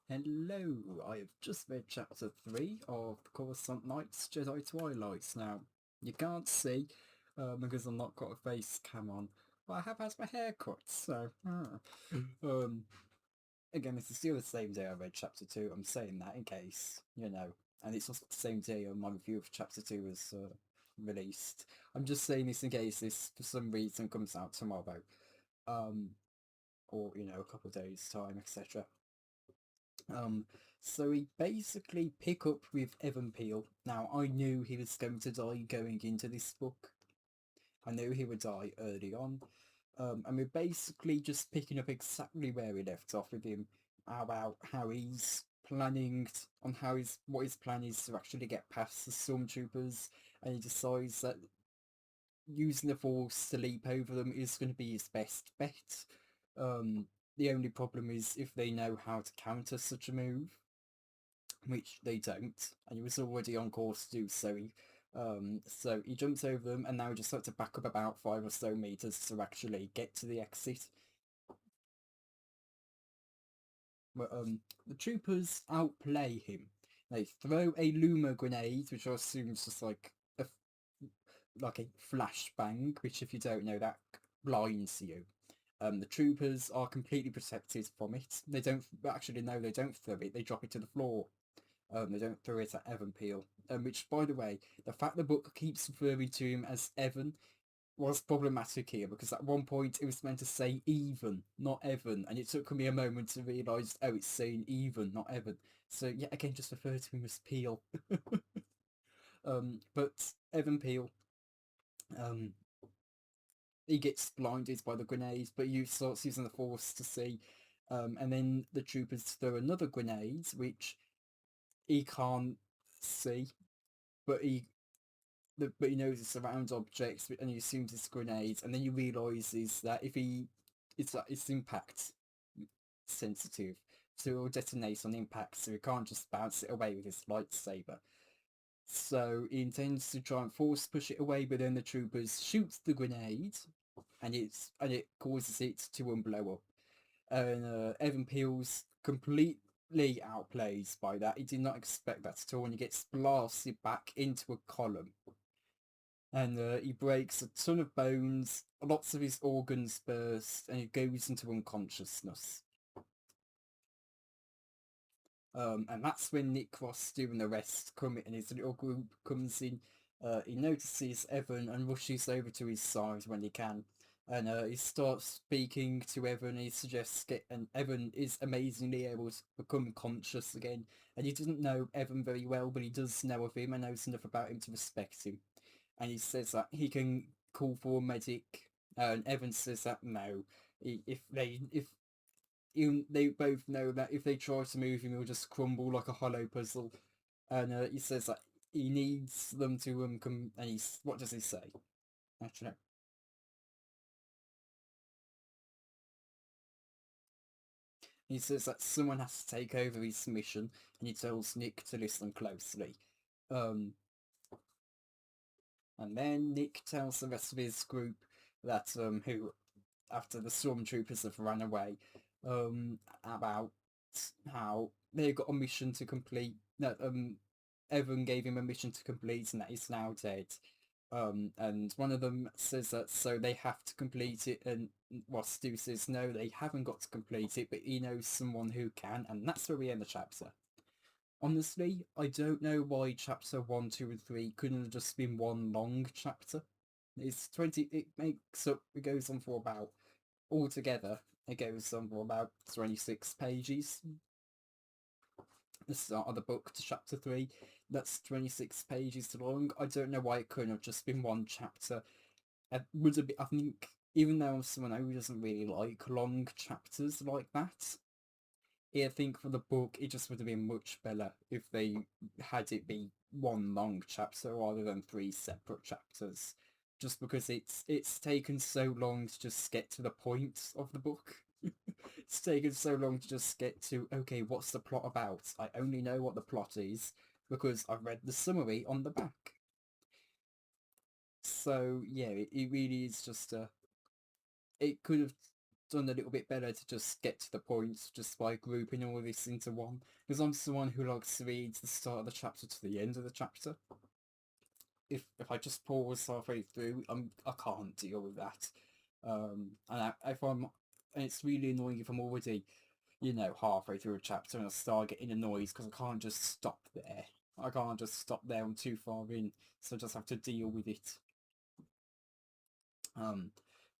Hello, I have just read chapter 3 of Coruscant Nights, Jedi Twilight. Now, you can't see because I'm not got a face cam on, but I have had my hair cut, so... um, Again, this is still the same day I read chapter 2, I'm saying that in case, and it's also the same day my review of chapter 2 was released. I'm just saying this in case this, for some reason, comes out tomorrow, um, or, a couple of days' time, etc. Um, so we basically pick up with Evan Peel. Now, I knew he was going to die going into this book. I knew he would die early on. And we're basically just picking up exactly where we left off with him about how he's planning on what his plan is to actually get past the stormtroopers, and he decides that using the force to leap over them is going to be his best bet. Um, the only problem is if they know how to counter such a move, which they don't, and he was already on course to do so. So he jumps over them, and now he just has to back up about 5 or so meters to actually get to the exit. But the troopers outplay him. They throw a Luma grenade, which I assume is just like a flashbang, which if you don't know, that blinds you. The troopers are completely protected from it. They don't actually no, they don't throw it. They drop it to the floor. They don't throw it at Evan Peel. Which, by the way, the fact the book keeps referring to him as Evan was problematic here because at one point it was meant to say even, not Evan, and it took me a moment to realise, oh, it's saying even, not Evan. So yet again, just refer to him as Peel. But Evan Peel, um, he gets blinded by the grenades, but he starts using the force to see. And then the troopers throw another grenade, which he can't see, but he knows it's around objects, and he assumes it's grenades, and then he realizes that it's impact sensitive, so it will detonate on impact, so he can't just bounce it away with his lightsaber. So he intends to try and force push it away, but then the troopers shoot the grenade, and it causes it to blow up. And Evan Peel's completely outplays by that. He did not expect that at all, and he gets blasted back into a column. And he breaks a ton of bones, lots of his organs burst, and he goes into unconsciousness. And that's when Nick Frost and the rest come in, and his little group comes in. He notices Evan and rushes over to his side when he can. And he starts speaking to Evan. He suggests and Evan is amazingly able to become conscious again. And he doesn't know Evan very well, but he does know of him and knows enough about him to respect him. And he says that he can call for a medic. And Evan says that no, if they both know that if they try to move him, he'll just crumble like a hollow puzzle. And he says that he needs them to come. And what does he say? Actually, no. He says that someone has to take over his mission, and he tells Nick to listen closely. Um, and then Nick tells the rest of his group that who after the stormtroopers have run away, about how they got a mission to complete. That Evan gave him a mission to complete, and that he's now dead. And one of them says that so they have to complete it, and Stu says no, they haven't got to complete it, but he knows someone who can, and that's where we end the chapter. Honestly, I don't know why chapter 1, 2, and 3 couldn't have just been one long chapter. It's 20, it makes up, it goes on for about, altogether, it goes on for about 26 pages. The start of the book to chapter 3, that's 26 pages long. I don't know why it couldn't have just been one chapter. Would have been, I think, even though I'm someone who doesn't really like long chapters like that, I think for the book, it just would have been much better if they had it be one long chapter rather than 3 separate chapters. Just because it's taken so long to just get to the point of the book. It's taken so long to just get to, okay, what's the plot about? I only know what the plot is because I've read the summary on the back. So yeah, it really is just it could have done a little bit better to just get to the point just by grouping all this into one. Because I'm someone who likes to read the start of the chapter to the end of the chapter. If I just pause halfway through, I can't deal with that. If I'm, and it's really annoying if I'm already, halfway through a chapter and I start getting annoyed because I can't just stop there. I can't just stop there. I'm too far in, so I just have to deal with it.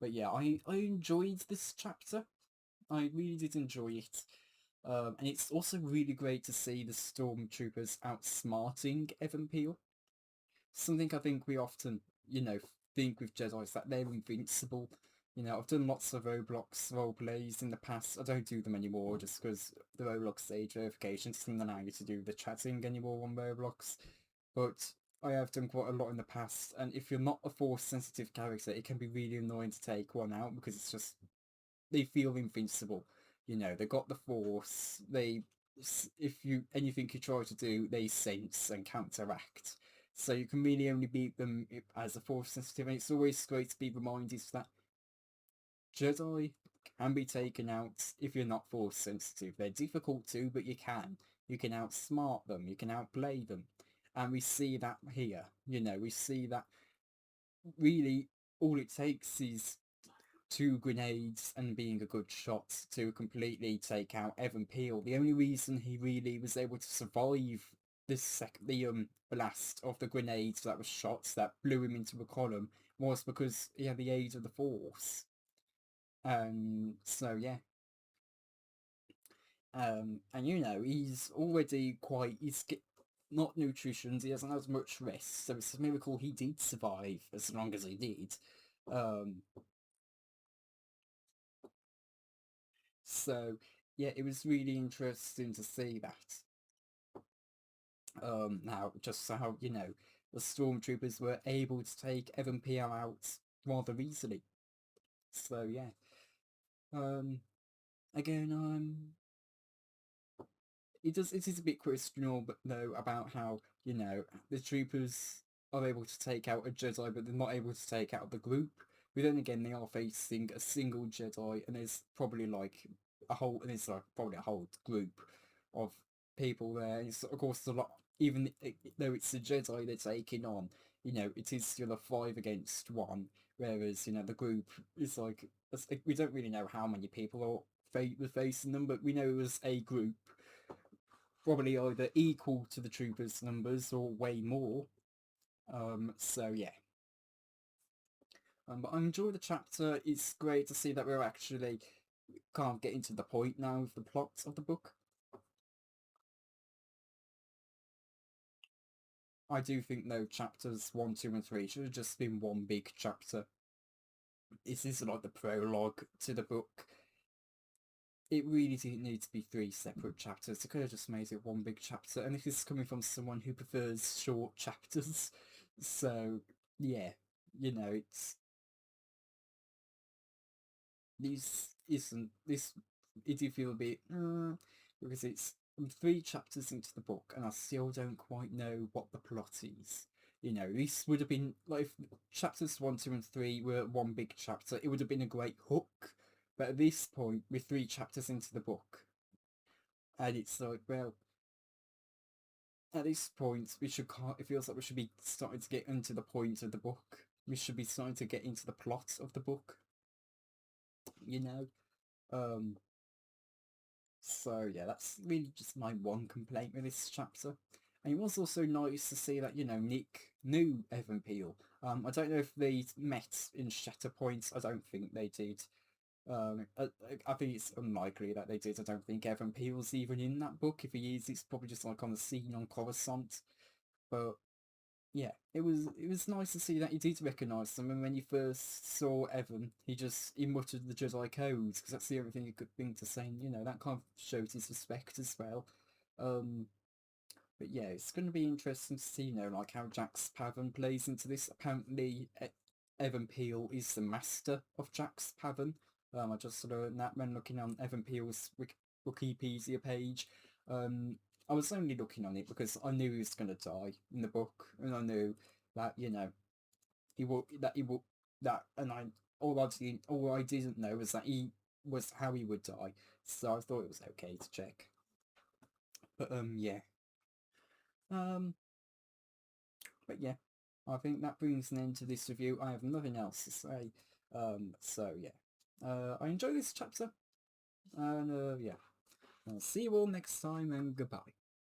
But yeah, I enjoyed this chapter. I really did enjoy it. And it's also really great to see the stormtroopers outsmarting Evan Peel. Something I think we often, think with Jedi is that they're invincible. I've done lots of Roblox roleplays in the past. I don't do them anymore just because the Roblox age verification doesn't allow you to do the chatting anymore on Roblox. But I have done quite a lot in the past, and if you're not a Force-sensitive character, it can be really annoying to take one out because it's just, they feel invincible. They got the Force. If you anything you try to do, they sense and counteract. So you can really only beat them as a Force sensitive, and it's always great to be reminded that Jedi can be taken out if you're not Force sensitive. They're difficult to, but you can. You can outsmart them. You can outplay them, and we see that here. We see that really all it takes is 2 grenades and being a good shot to completely take out Evan Peel. The only reason he really was able to survive the blast of the grenades that was shot that blew him into a column was because he had the aid of the Force. So yeah. And he's already not nutrition, he hasn't had as much rest, so it's a miracle he did survive as long as he did. So yeah, it was really interesting to see that. Now just how the stormtroopers were able to take Evan Peel out rather easily. So yeah. Again, it is a bit questionable, but though, about how the troopers are able to take out a Jedi, but they're not able to take out the group. But then again, they are facing a single Jedi, and there's probably probably a whole group of people there. And it's, of course, a lot. Even though it's a Jedi they're taking on, it is still a 5 against 1. Whereas the group is we don't really know how many people were facing them, but we know it was a group probably either equal to the troopers' numbers or way more. So yeah. But I enjoy the chapter. It's great to see that we're actually kind of getting to the point now with the plot of the book. I do think though chapters 1, 2, and 3 should have just been one big chapter. This is like the prologue to the book. It really didn't need to be 3 separate chapters. It could have just made it one big chapter. And this is coming from someone who prefers short chapters. So yeah, it's it did feel a bit because it's 3 chapters into the book and I still don't quite know what the plot is. This would have been like if chapters 1, 2, and 3 were one big chapter, it would have been a great hook. But at this point, we're 3 chapters into the book, and it's like, well, at this point, it feels like we should be starting to get into the point of the book. We should be starting to get into the plot of the book. Um, So yeah, that's really just my one complaint with this chapter. And it was also nice to see that, Nick knew Evan Peel. I don't know if they met in Shatterpoint. I don't think they did. I think it's unlikely that they did. I don't think Evan Peel's even in that book. If he is, it's probably just like on the scene on Coruscant. But yeah, it was nice to see that he did recognise them, and when you first saw Evan, he muttered the Jedi codes because that's the only thing he could think to say. That kind of showed his respect as well. Um, but yeah, it's going to be interesting to see, like how Jax Pavan plays into this. Apparently, Evan Peel is the master of Jax Pavan. I just learned that when looking on Evan Peel's Wikipedia page. I was only looking on it because I knew he was going to die in the book, and I knew that he will, and all I didn't know was that was how he would die, so I thought it was okay to check. But yeah. But yeah, I think that brings an end to this review. I have nothing else to say. So yeah. I enjoy this chapter. And yeah. I'll see you all next time, and goodbye.